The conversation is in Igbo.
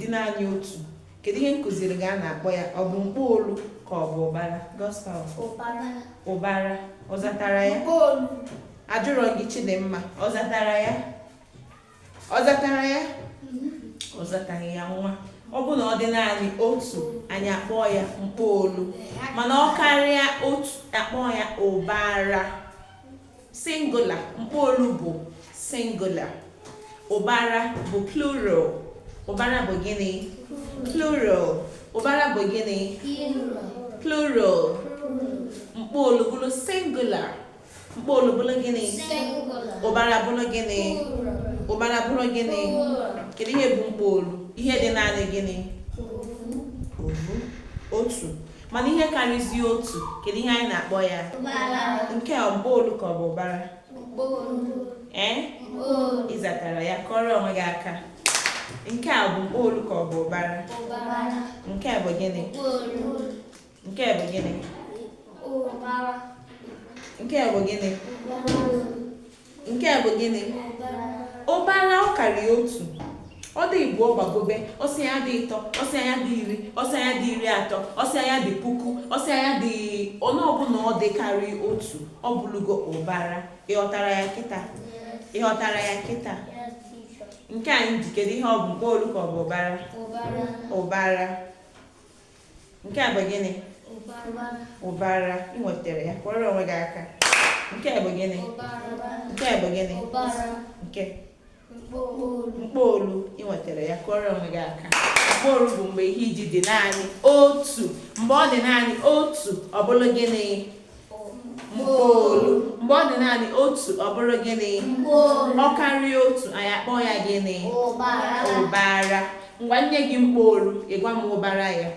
dị naanị otu, kedu ihe nkụziri gị a na-akpọ ya? Ọ bụ mkpụrụ ka ọ bụ ụbara? Gospel. Ụbara. Ọ zatara ya? Ajụrọ gị Chidimma, ọ zatara ya? Ọ zatara ya? Ọ zataghị ya nwa. Ọ bụ na ọ dị naanị otu, anyị akpọọ ya mkpụrụ, mana ọ karịa otu akpọọ ya ụbara. Singular, mkpụrụ bụ singular, ụbara bụ plural. Ụbara bụ gịnị? Plural. Ụbara bụ gịnị? Plural. Mkpụrụ bụrụ singular. Mkpụrụ bụrụ gịnị? Ụbara bụrụ gịnị? Ụbara bụrụ gịnị? Kedu ihe bụ mkpụrụ? Ihe dị naanị gịnị? Otu. Mana ihe karịzi otu, kedu ihe anyị na-akpọ ya? Nke a mkpụrụ ka ọ bụ ụbara? Ị zatara ya, kọrọ onwe gị aka. Nke a bụ mkpụrụ ka ọ bụ ụbara? Nke a bụ gịnị? Nke a bụ gịnị? Nke a bụ gịnị? Nke a bụ gịnị? Ụbara ọ karịa otu. Ọ dị Igbo ọgbagobe, ọsị ya dị ịtọ, ọsị ya dị iri, ọsị ya dị iri atọ, ọsị ya dị puku, ọsị ya dị ọnụ ọbụla ọ dị karịa otu, ọ bụlụgo ụbara. Ịghọtara ya kịta? Ịghọtara ya kịta? Nke anyị ji kedu ihe ọ bụ? Mkpụrụ ka ọ bụ ụbara? Ụbara. Nke a bụ gịnị? Ụbara. Ị nwetara ya, kwọrọ onwe gị aka. Nke a bụ gịnị? Nke a bụ gịnị? Nke mkpụrụ. Ị nwetara ya, kwọrọ onwe gị aka. Mkpụrụ bụ mgbe ihe iji dị naanị otu. Mgbe ọ dị naanị otu, ọ bụrụ gịnị? Mkpụrụ. Mgbe ọ dị naanị otu, ọ bụrụ gịnị? Ọ karịa otu, anyị akpọ ya gịnị? Ụbara. Ngwa nye gị mkpụrụ, ị gwa m ụbara ya.